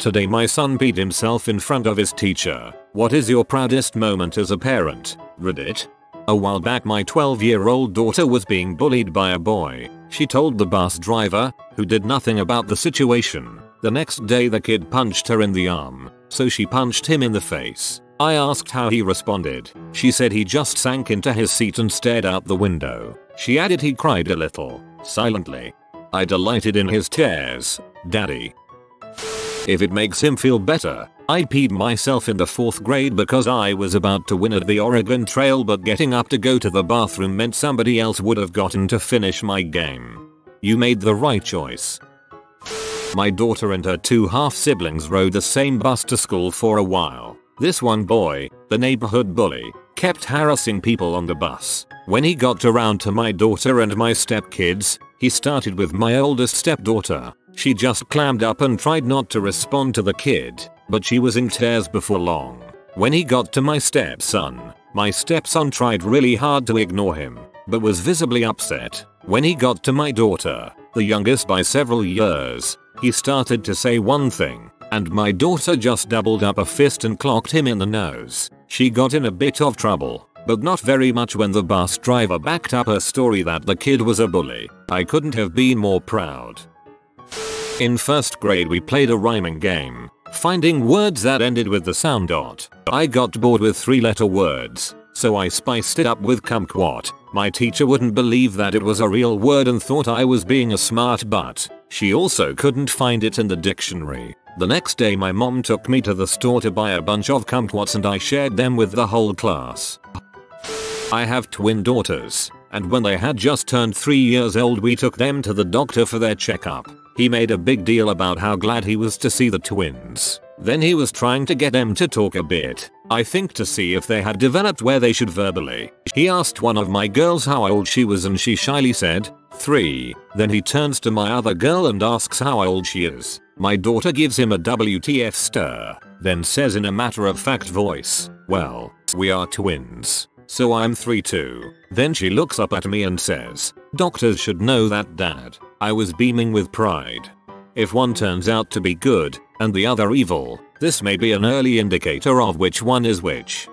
Today my son peed himself in front of his teacher. What is your proudest moment as a parent? Reddit. A while back my 12-year-old daughter was being bullied by a boy. She told the bus driver, who did nothing about the situation. The next day the kid punched her in the arm, so she punched him in the face. I asked how he responded. She said he just sank into his seat and stared out the window. She added he cried a little, silently. I delighted in his tears. Daddy. If it makes him feel better, I peed myself in the 4th grade because I was about to win at the Oregon Trail, but getting up to go to the bathroom meant somebody else would have gotten to finish my game. You made the right choice. My daughter and her 2 half-siblings rode the same bus to school for a while. This one boy, the neighborhood bully, kept harassing people on the bus. When he got around to my daughter and my stepkids, he started with my oldest stepdaughter. She just clammed up and tried not to respond to the kid, but she was in tears before long. When he got to my stepson tried really hard to ignore him, but was visibly upset. When he got to my daughter, the youngest by several years, he started to say one thing, and my daughter just doubled up a fist and clocked him in the nose. She got in a bit of trouble, but not very much when the bus driver backed up her story that the kid was a bully. I couldn't have been more proud. In 1st grade we played a rhyming game, finding words that ended with the sound dot. I got bored with 3-letter words, so I spiced it up with kumquat. My teacher wouldn't believe that it was a real word and thought I was being a smart butt. She also couldn't find it in the dictionary. The next day my mom took me to the store to buy a bunch of kumquats and I shared them with the whole class. I have twin daughters, and when they had just turned 3 years old we took them to the doctor for their checkup. He made a big deal about how glad he was to see the twins. Then he was trying to get them to talk a bit, I think to see if they had developed where they should verbally. He asked one of my girls how old she was and she shyly said, 3. Then he turns to my other girl and asks how old she is. My daughter gives him a WTF stare, then says in a matter-of-fact voice, well, we are twins. So I'm 3 too. Then she looks up at me and says, doctors should know that, Dad. I was beaming with pride. If one turns out to be good, and the other evil, this may be an early indicator of which one is which.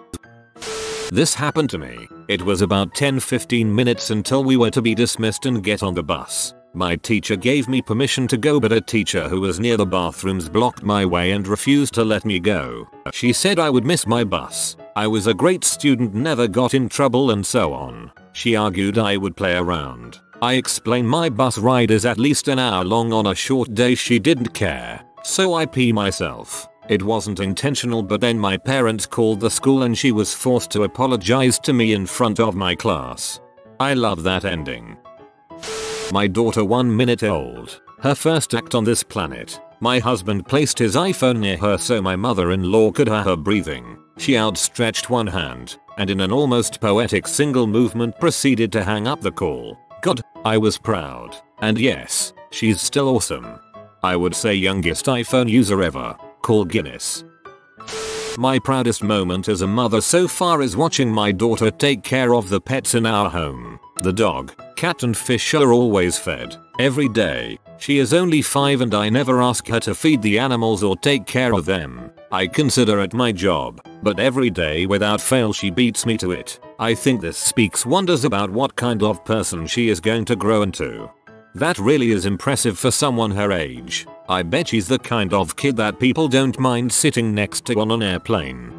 This happened to me. It was about 10-15 minutes until we were to be dismissed and get on the bus. My teacher gave me permission to go, but a teacher who was near the bathrooms blocked my way and refused to let me go. She said I would miss my bus. I was a great student, never got in trouble and so on. She argued I would play around. I explained my bus ride is at least an hour long on a short day. She didn't care. So I pee myself. It wasn't intentional, but then my parents called the school and she was forced to apologize to me in front of my class. I love that ending. My daughter 1 minute old. Her first act on this planet. My husband placed his iPhone near her so my mother-in-law could hear her breathing. She outstretched one hand, and in an almost poetic single movement proceeded to hang up the call. God, I was proud. And yes, she's still awesome. I would say youngest iPhone user ever. Call Guinness. My proudest moment as a mother so far is watching my daughter take care of the pets in our home. The dog, cat and fish are always fed. Every day. She is only 5 and I never ask her to feed the animals or take care of them. I consider it my job, but every day without fail she beats me to it. I think this speaks wonders about what kind of person she is going to grow into. That really is impressive for someone her age. I bet she's the kind of kid that people don't mind sitting next to on an airplane.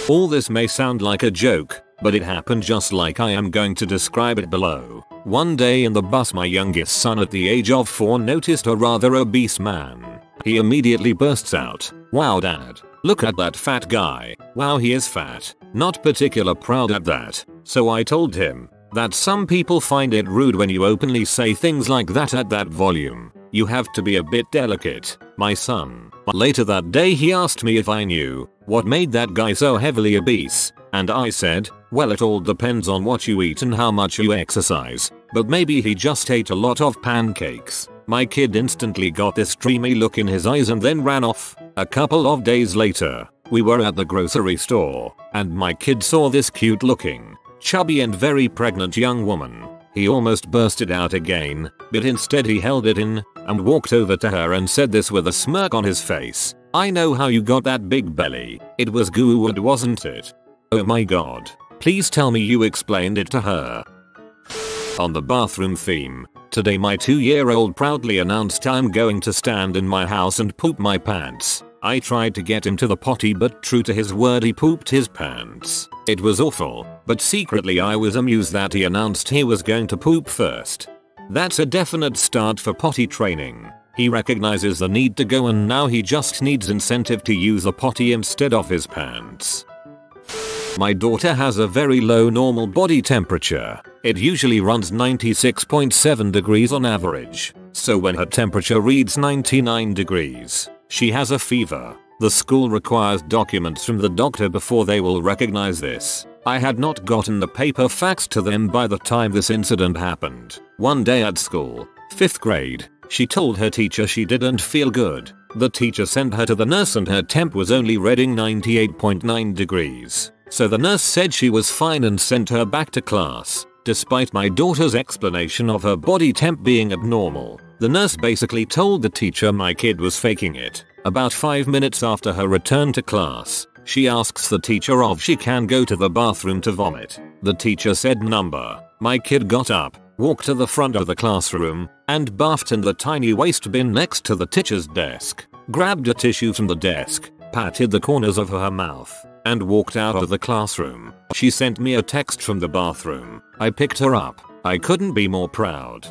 All this may sound like a joke, but it happened just like I am going to describe it below. One day in the bus my youngest son at the age of 4 noticed a rather obese man. He immediately bursts out, "Wow Dad, look at that fat guy. Wow, he is fat." Not particular proud at that, so I told him that some people find it rude when you openly say things like that at that volume. You have to be a bit delicate, my son. Later that day he asked me if I knew what made that guy so heavily obese, and I said, well, it all depends on what you eat and how much you exercise, but maybe he just ate a lot of pancakes. My kid instantly got this dreamy look in his eyes and then ran off. A couple of days later, we were at the grocery store, and my kid saw this cute looking, chubby and very pregnant young woman. He almost burst it out again, but instead he held it in and walked over to her and said this with a smirk on his face. "I know how you got that big belly. It was good, wasn't it?" Oh my god. Please tell me you explained it to her. On the bathroom theme, today my 2-year-old proudly announced I'm going to stand in my house and poop my pants. I tried to get him to the potty, but true to his word he pooped his pants. It was awful, but secretly I was amused that he announced he was going to poop first. That's a definite start for potty training. He recognizes the need to go and now he just needs incentive to use the potty instead of his pants. My daughter has a very low normal body temperature. It usually runs 96.7 degrees on average. So when her temperature reads 99 degrees, she has a fever. The school requires documents from the doctor before they will recognize this. I had not gotten the paper faxed to them by the time this incident happened. One day at school, 5th grade, she told her teacher she didn't feel good. The teacher sent her to the nurse and her temp was only reading 98.9 degrees. So the nurse said she was fine and sent her back to class. Despite my daughter's explanation of her body temp being abnormal, the nurse basically told the teacher my kid was faking it. About 5 minutes after her return to class, she asks the teacher if she can go to the bathroom to vomit. The teacher said number. My kid got up, walked to the front of the classroom, and bathed in the tiny waste bin next to the teacher's desk, grabbed a tissue from the desk, patted the corners of her mouth, and walked out of the classroom. She sent me a text from the bathroom. I picked her up. I couldn't be more proud.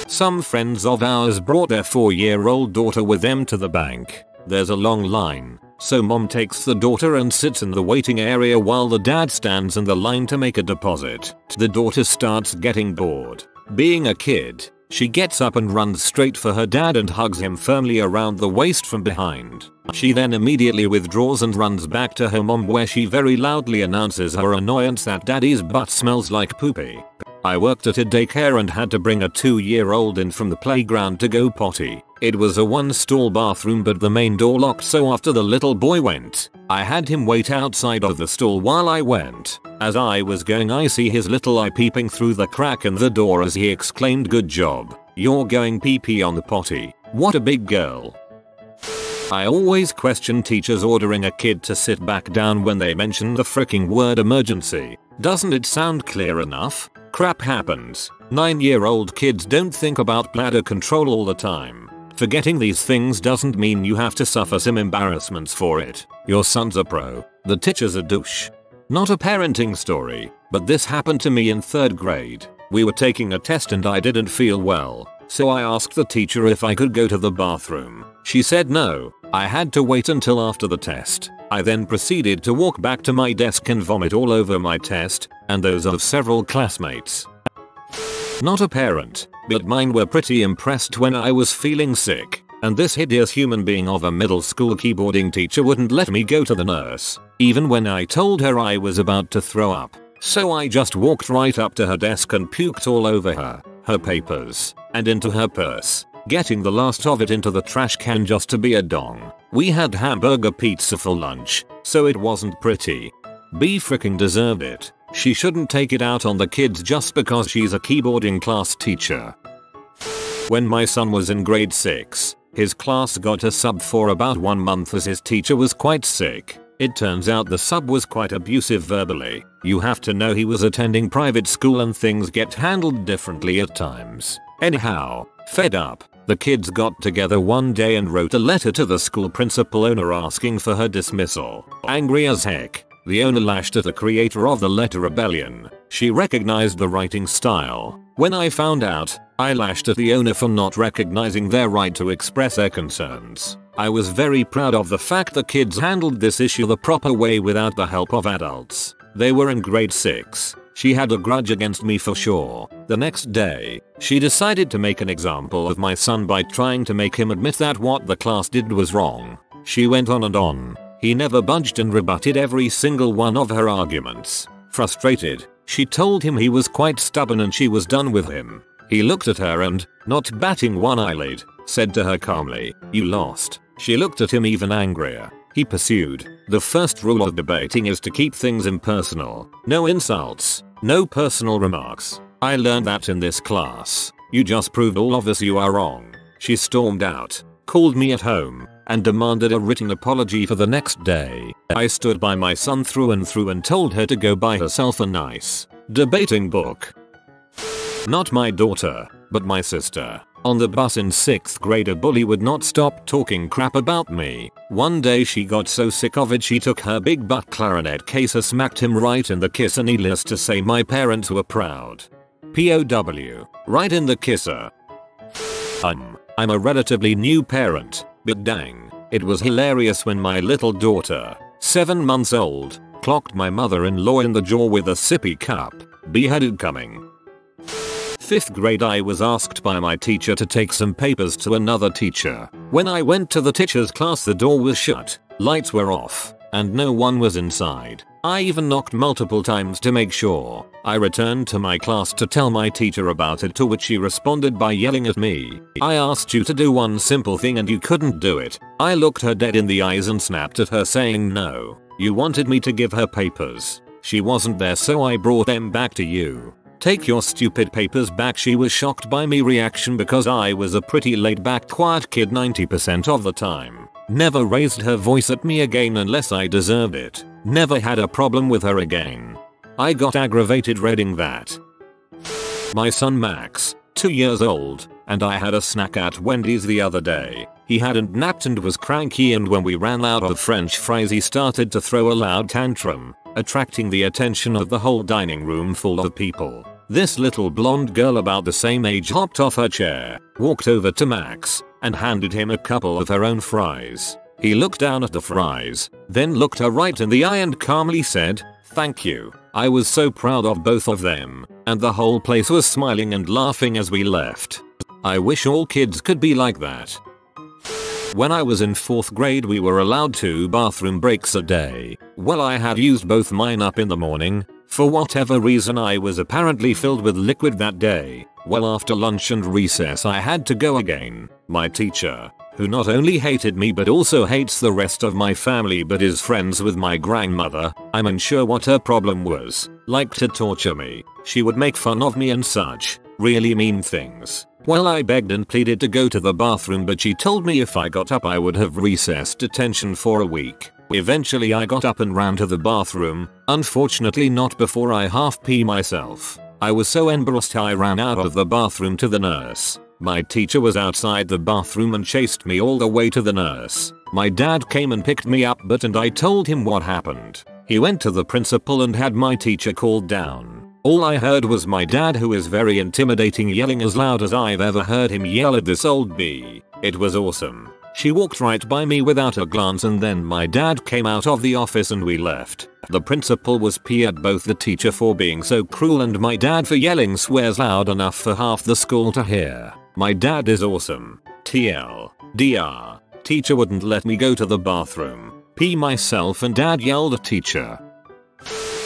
Some friends of ours brought their 4-year-old daughter with them to the bank. There's a long line, so mom takes the daughter and sits in the waiting area while the dad stands in the line to make a deposit. The daughter starts getting bored. Being a kid, she gets up and runs straight for her dad and hugs him firmly around the waist from behind. She then immediately withdraws and runs back to her mom, where she very loudly announces her annoyance that daddy's butt smells like poopy. I worked at a daycare and had to bring a 2-year-old in from the playground to go potty. It was a 1-stall bathroom, but the main door locked, so after the little boy went, I had him wait outside of the stall while I went. As I was going, I see his little eye peeping through the crack in the door as he exclaimed, "Good job. You're going pee-pee on the potty. What a big girl." I always question teachers ordering a kid to sit back down when they mention the fricking word emergency. Doesn't it sound clear enough? Crap happens. 9-year-old kids don't think about bladder control all the time. Forgetting these things doesn't mean you have to suffer some embarrassments for it. Your son's a pro. The teacher's a douche. Not a parenting story, but this happened to me in 3rd grade. We were taking a test and I didn't feel well, so I asked the teacher if I could go to the bathroom. She said no. I had to wait until after the test. I then proceeded to walk back to my desk and vomit all over my test and those of several classmates. Not a parent, but mine were pretty impressed when I was feeling sick, and this hideous human being of a middle school keyboarding teacher wouldn't let me go to the nurse, even when I told her I was about to throw up. So I just walked right up to her desk and puked all over her papers, and into her purse, getting the last of it into the trash can just to be a dong. We had hamburger pizza for lunch, so it wasn't pretty. B fricking deserved it. She shouldn't take it out on the kids just because she's a keyboarding class teacher. When my son was in grade 6, his class got a sub for about 1 month as his teacher was quite sick. It turns out the sub was quite abusive verbally. You have to know he was attending private school and things get handled differently at times. Anyhow, fed up, the kids got together one day and wrote a letter to the school principal owner asking for her dismissal. Angry as heck, the owner lashed at the creator of the letter rebellion. She recognized the writing style. When I found out, I lashed at the owner for not recognizing their right to express their concerns. I was very proud of the fact the kids handled this issue the proper way without the help of adults. They were in grade 6. She had a grudge against me for sure. The next day, she decided to make an example of my son by trying to make him admit that what the class did was wrong. She went on and on. He never budged and rebutted every single one of her arguments. Frustrated, she told him he was quite stubborn and she was done with him. He looked at her and, not batting one eyelid, said to her calmly, "You lost." She looked at him even angrier. He pursued, "The first rule of debating is to keep things impersonal. No insults, no personal remarks. I learned that in this class. You just proved all of us you are wrong. She stormed out, called me at home, and demanded a written apology for the next day. I stood by my son through and through and told her to go buy herself a nice debating book. Not my daughter, but my sister. On the bus in 6th grade, a bully would not stop talking crap about me. One day she got so sick of it she took her big butt clarinet case and smacked him right in the kisser. Needless to say, my parents were proud. POW. Right in the kisser. I'm a relatively new parent, but dang, it was hilarious when my little daughter, 7 months old, clocked my mother-in-law in the jaw with a sippy cup. Beheaded coming. 5th grade, I was asked by my teacher to take some papers to another teacher. When I went to the teacher's class, the door was shut, lights were off, and no one was inside. I even knocked multiple times to make sure. I returned to my class to tell my teacher about it, to which she responded by yelling at me. I asked you to do one simple thing and you couldn't do it. I looked her dead in the eyes and snapped at her, saying, no, you wanted me to give her papers. She wasn't there, so I brought them back to you. Take your stupid papers back. She was shocked by my reaction because I was a pretty laid back, quiet kid 90% of the time. Never raised her voice at me again unless I deserved it. Never had a problem with her again. I got aggravated reading that. My son Max, 2 years old, and I had a snack at Wendy's the other day. He hadn't napped and was cranky, and when we ran out of French fries he started to throw a loud tantrum, attracting the attention of the whole dining room full of people. This little blonde girl about the same age hopped off her chair, walked over to Max, and handed him a couple of her own fries. He looked down at the fries, then looked her right in the eye and calmly said, "Thank you." I was so proud of both of them, and the whole place was smiling and laughing as we left. I wish all kids could be like that. When I was in 4th grade, we were allowed 2 bathroom breaks a day. Well, I had used both mine up in the morning. For whatever reason, I was apparently filled with liquid that day. Well, after lunch and recess I had to go again. My teacher, who not only hated me but also hates the rest of my family but is friends with my grandmother, I'm unsure what her problem was, liked to torture me. She would make fun of me and such really mean things. Well, I begged and pleaded to go to the bathroom, but she told me if I got up I would have recess detention for a week. Eventually I got up and ran to the bathroom, unfortunately not before I half pee myself. I was so embarrassed I ran out of the bathroom to the nurse. My teacher was outside the bathroom and chased me all the way to the nurse. My dad came and picked me up, and I told him what happened. He went to the principal and had my teacher called down. All I heard was my dad, who is very intimidating, yelling as loud as I've ever heard him yell at this old bee. It was awesome. She walked right by me without a glance, and then my dad came out of the office and we left. The principal was pissed at both the teacher for being so cruel and my dad for yelling swears loud enough for half the school to hear. My dad is awesome. TLDR. Teacher wouldn't let me go to the bathroom. Pee myself and dad yelled at teacher.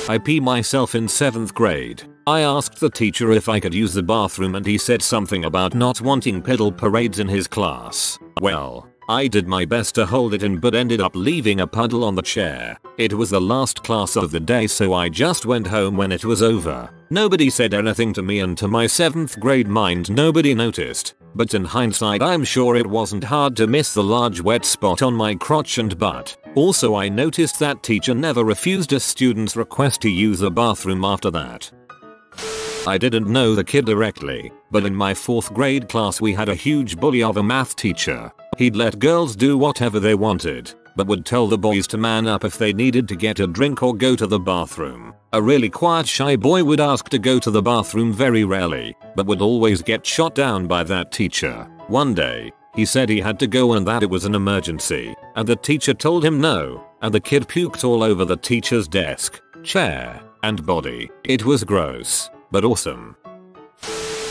I pee myself in 7th grade. I asked the teacher if I could use the bathroom and he said something about not wanting pedal parades in his class. Well, I did my best to hold it in but ended up leaving a puddle on the chair. It was the last class of the day, so I just went home when it was over. Nobody said anything to me, and to my 7th grade mind nobody noticed. But in hindsight I'm sure it wasn't hard to miss the large wet spot on my crotch and butt. Also, I noticed that teacher never refused a student's request to use the bathroom after that. I didn't know the kid directly, but in my 4th grade class we had a huge bully of a math teacher. He'd let girls do whatever they wanted, but would tell the boys to man up if they needed to get a drink or go to the bathroom. A really quiet, shy boy would ask to go to the bathroom very rarely, but would always get shot down by that teacher. One day, he said he had to go and that it was an emergency, and the teacher told him no, and the kid puked all over the teacher's desk, chair, and body. It was gross, but awesome.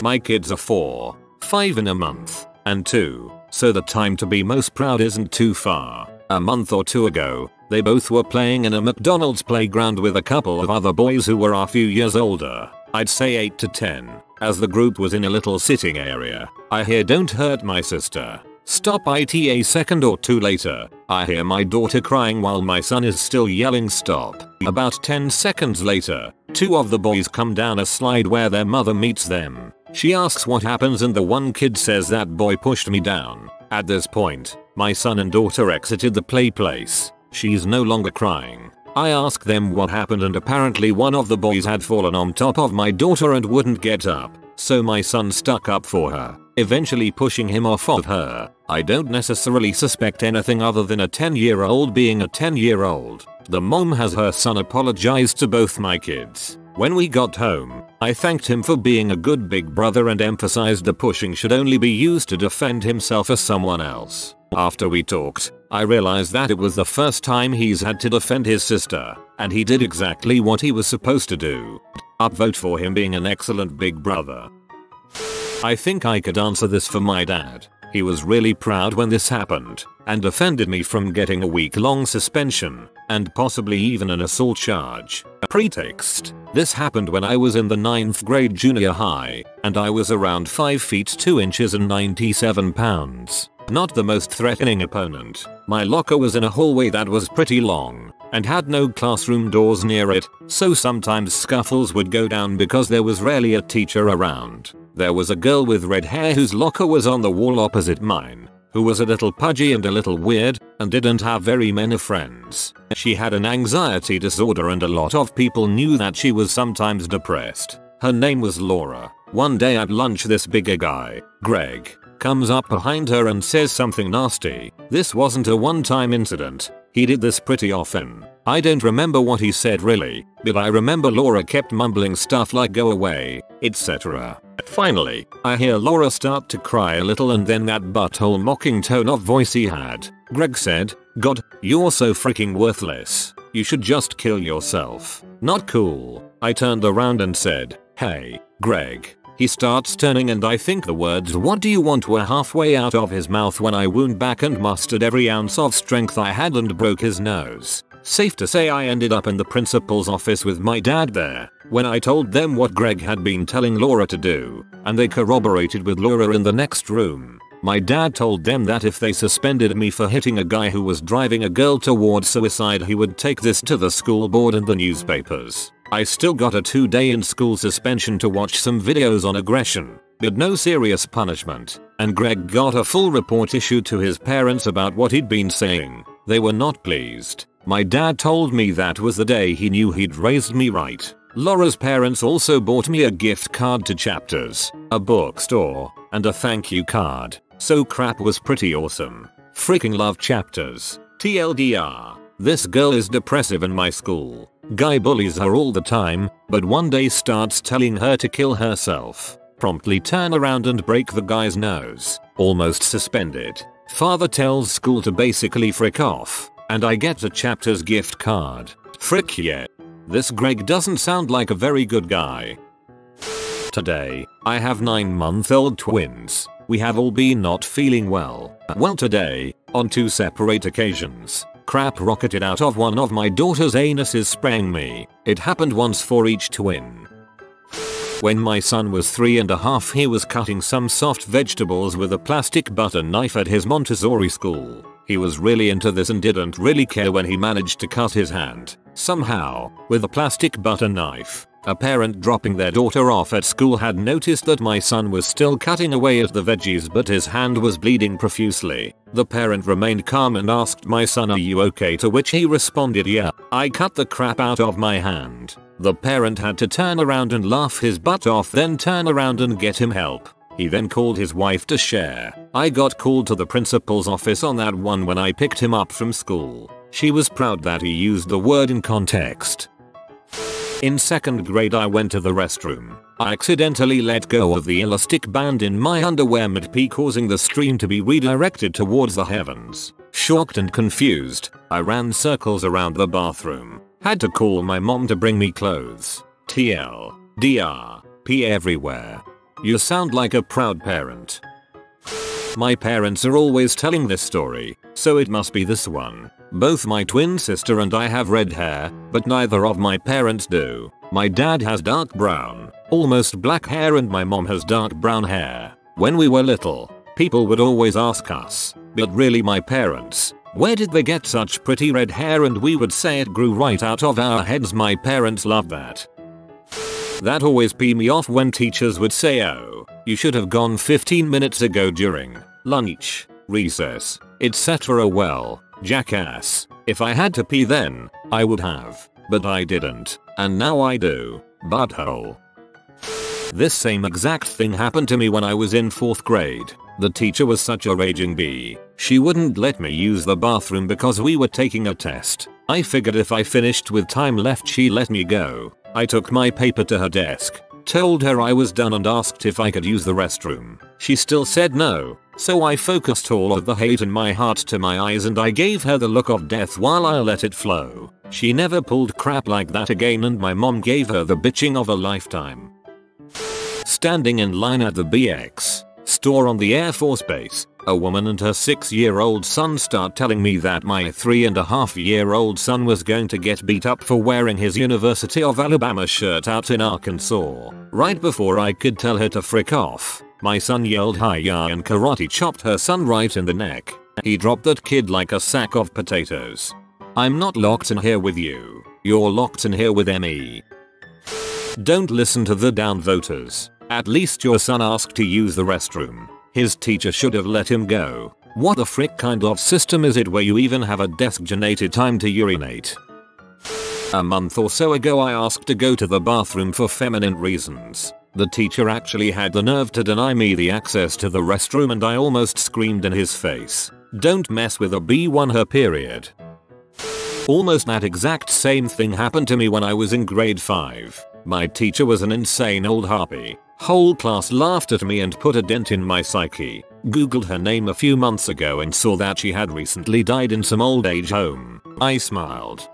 My kids are 4, 5 in a month, and 2, so the time to be most proud isn't too far. A month or 2 ago, they both were playing in a McDonald's playground with a couple of other boys who were a few years older. I'd say 8 to 10. As the group was in a little sitting area, I hear "Don't hurt my sister." Stop it. A second or two later, I hear my daughter crying while my son is still yelling stop. About 10 seconds later, two of the boys come down a slide where their mother meets them. She asks what happens and the one kid says that boy pushed me down. At this point, my son and daughter exited the place. She's no longer crying. I asked them what happened and apparently one of the boys had fallen on top of my daughter and wouldn't get up. So my son stuck up for her, eventually pushing him off of her. I don't necessarily suspect anything other than a 10-year-old being a 10-year-old. The mom has her son apologize to both my kids. When we got home, I thanked him for being a good big brother and emphasized the pushing should only be used to defend himself or someone else. After we talked, I realized that it was the first time he's had to defend his sister, and he did exactly what he was supposed to do. Upvote for him being an excellent big brother. I think I could answer this for my dad. He was really proud when this happened, and defended me from getting a week-long suspension, and possibly even an assault charge. Pretext: this happened when I was in the 9th grade junior high, and I was around 5 feet 2 inches and 97 pounds. Not the most threatening opponent. My locker was in a hallway that was pretty long, and had no classroom doors near it, so sometimes scuffles would go down because there was rarely a teacher around. There was a girl with red hair whose locker was on the wall opposite mine, who was a little pudgy and a little weird, and didn't have very many friends. She had an anxiety disorder and a lot of people knew that she was sometimes depressed. Her name was Laura. One day at lunch this bigger guy, Greg, comes up behind her and says something nasty. This wasn't a one-time incident. He did this pretty often. I don't remember what he said really, but I remember Laura kept mumbling stuff like go away, etc. Finally, I hear Laura start to cry a little and then that butthole mocking tone of voice he had. Greg said, "God, you're so freaking worthless. You should just kill yourself." Not cool. I turned around and said, "Hey, Greg." He starts turning and I think the words "what do you want" were halfway out of his mouth when I wound back and mustered every ounce of strength I had and broke his nose. Safe to say I ended up in the principal's office with my dad there. When I told them what Greg had been telling Laura to do, and they corroborated with Laura in the next room, my dad told them that if they suspended me for hitting a guy who was driving a girl toward suicide he would take this to the school board and the newspapers. I still got a 2-day in-school suspension to watch some videos on aggression, but no serious punishment, and Greg got a full report issued to his parents about what he'd been saying. They were not pleased. My dad told me that was the day he knew he'd raised me right. Laura's parents also bought me a gift card to Chapters, a bookstore, and a thank you card. So crap was pretty awesome. Freaking love Chapters. TLDR. This girl is depressive in my school. Guy bullies her all the time, but one day starts telling her to kill herself. Promptly turn around and break the guy's nose. Almost suspended. Father tells school to basically frick off, and I get a Chapters gift card. Frick yeah. This Greg doesn't sound like a very good guy. Today, I have 9-month-old twins. We have all been not feeling well. Well today, on 2 separate occasions, crap rocketed out of one of my daughter's anuses spraying me. It happened once for each twin. When my son was 3.5 he was cutting some soft vegetables with a plastic butter knife at his Montessori school. He was really into this and didn't really care when he managed to cut his hand, somehow, with a plastic butter knife. A parent dropping their daughter off at school had noticed that my son was still cutting away at the veggies but his hand was bleeding profusely. The parent remained calm and asked my son, "Are you okay?" to which he responded, "Yeah, I cut the crap out of my hand." The parent had to turn around and laugh his butt off, then turn around and get him help. He then called his wife to share. I got called to the principal's office on that one when I picked him up from school. She was proud that he used the word in context. In 2nd grade I went to the restroom. I accidentally let go of the elastic band in my underwear mid-pee, causing the stream to be redirected towards the heavens. Shocked and confused, I ran circles around the bathroom. Had to call my mom to bring me clothes. TLDR. Pee everywhere. You sound like a proud parent. My parents are always telling this story, so it must be this one. Both my twin sister and I have red hair, but neither of my parents do. My dad has dark brown, almost black hair, and my mom has dark brown hair. When we were little, People would always ask us, but really my parents, where did they get such pretty red hair, and we would say it grew right out of our heads. My parents loved that. That always pee me off when teachers would say, oh, you should have gone 15 minutes ago during lunch, recess, etc. Well, jackass, if I had to pee then, I would have, but I didn't, and now I do, butthole. This same exact thing happened to me when I was in 4th grade. The teacher was such a raging bee. She wouldn't let me use the bathroom because we were taking a test. I figured if I finished with time left she let me go. I took my paper to her desk, told her I was done and asked if I could use the restroom. She still said no, so I focused all of the hate in my heart to my eyes and I gave her the look of death while I let it flow. She never pulled crap like that again, and my mom gave her the bitching of a lifetime. Standing in line at the BX store on the Air Force Base, a woman and her 6-year-old son start telling me that my 3.5-year-old son was going to get beat up for wearing his University of Alabama shirt out in Arkansas. Right before I could tell her to frick off, my son yelled hi-ya and karate chopped her son right in the neck. He dropped that kid like a sack of potatoes. I'm not locked in here with you. You're locked in here with me. Don't listen to the downvoters. At least your son asked to use the restroom. His teacher should have let him go. What the frick kind of system is it where you even have a designated time to urinate? A month or so ago I asked to go to the bathroom for feminine reasons. The teacher actually had the nerve to deny me the access to the restroom, and I almost screamed in his face. Don't mess with a bee, won her period. Almost that exact same thing happened to me when I was in grade 5. My teacher was an insane old harpy. Whole class laughed at me and put a dent in my psyche. Googled her name a few months ago and saw that she had recently died in some old age home. I smiled.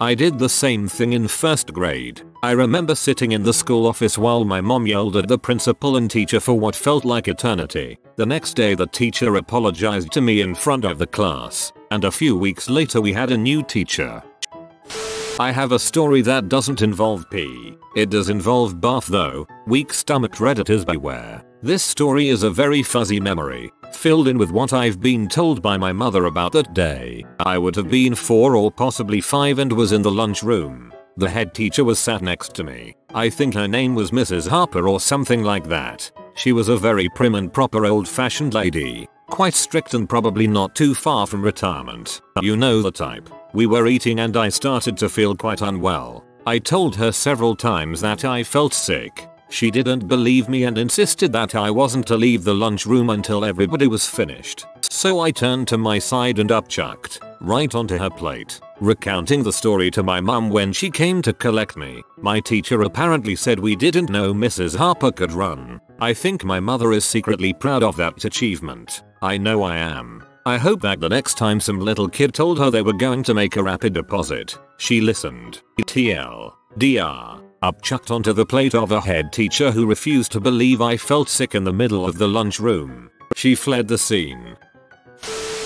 I did the same thing in 1st grade. I remember sitting in the school office while my mom yelled at the principal and teacher for what felt like eternity. The next day the teacher apologized to me in front of the class, and a few weeks later we had a new teacher. I have a story that doesn't involve pee. It does involve bath though. Weak stomach redditors beware. This story is a very fuzzy memory, filled in with what I've been told by my mother about that day. I would have been 4 or possibly 5 and was in the lunchroom. The head teacher was sat next to me. I think her name was Mrs. Harper or something like that. She was a very prim and proper old-fashioned lady. Quite strict and probably not too far from retirement. You know the type. We were eating and I started to feel quite unwell. I told her several times that I felt sick. She didn't believe me and insisted that I wasn't to leave the lunchroom until everybody was finished. So I turned to my side and upchucked right onto her plate, recounting the story to my mum when she came to collect me. My teacher apparently said we didn't know Mrs. Harper could run. I think my mother is secretly proud of that achievement. I know I am. I hope that the next time some little kid told her they were going to make a rapid deposit, she listened. TLDR. Upchucked onto the plate of a head teacher who refused to believe I felt sick in the middle of the lunchroom. She fled the scene.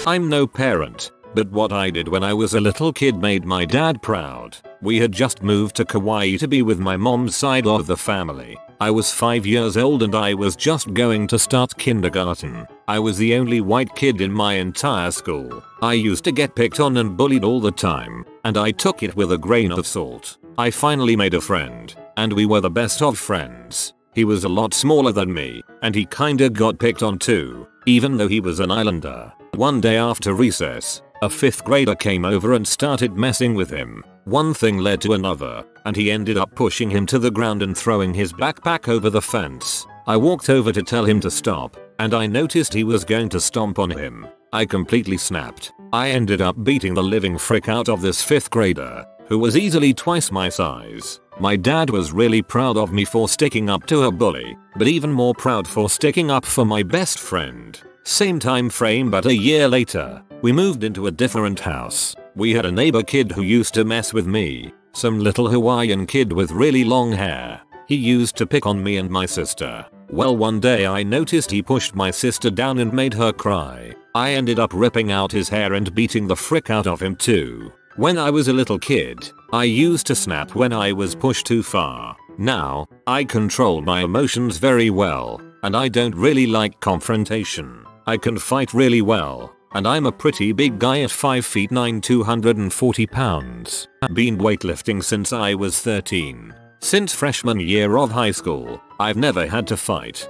I'm no parent, but what I did when I was a little kid made my dad proud. We had just moved to Kauai to be with my mom's side of the family. I was 5 years old and I was just going to start kindergarten. I was the only white kid in my entire school. I used to get picked on and bullied all the time, and I took it with a grain of salt. I finally made a friend, and we were the best of friends. He was a lot smaller than me, and he kinda got picked on too, even though he was an islander. One day after recess, a 5th grader came over and started messing with him. One thing led to another, and he ended up pushing him to the ground and throwing his backpack over the fence. I walked over to tell him to stop, and I noticed he was going to stomp on him. I completely snapped. I ended up beating the living frick out of this 5th grader, who was easily twice my size. My dad was really proud of me for sticking up to a bully, but even more proud for sticking up for my best friend. Same time frame, but a year later, we moved into a different house. We had a neighbor kid who used to mess with me, some little Hawaiian kid with really long hair. He used to pick on me and my sister. Well, one day I noticed he pushed my sister down and made her cry. I ended up ripping out his hair and beating the frick out of him too. When I was a little kid, I used to snap when I was pushed too far. Now, I control my emotions very well. and I don't really like confrontation. I can fight really well, and I'm a pretty big guy at 5 feet 9, 240 pounds. Been weightlifting since I was 13. Since freshman year of high school, I've never had to fight.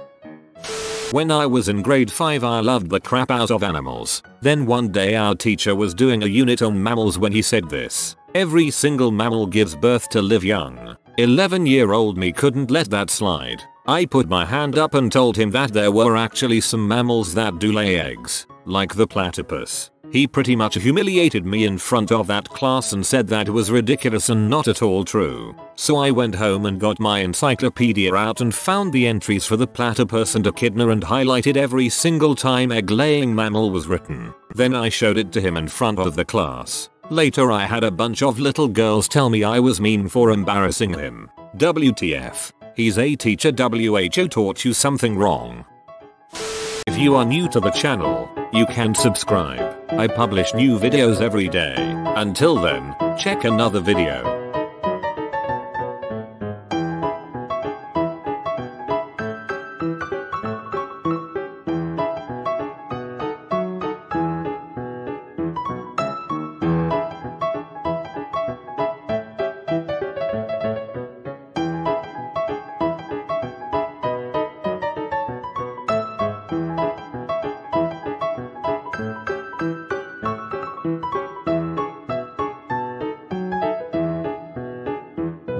When I was in grade 5 I loved the crap out of animals. Then one day our teacher was doing a unit on mammals when he said this: "Every single mammal gives birth to live young." 11-year-old me couldn't let that slide. I put my hand up and told him that there were actually some mammals that do lay eggs, like the platypus. He pretty much humiliated me in front of that class and said that was ridiculous and not at all true. So I went home and got my encyclopedia out and found the entries for the platypus and echidna and highlighted every single time egg-laying mammal was written. Then I showed it to him in front of the class. Later I had a bunch of little girls tell me I was mean for embarrassing him. WTF. He's a teacher. WHO taught you something wrong. If you are new to the channel, you can subscribe. I publish new videos every day. Until then, check another video.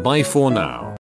Bye for now.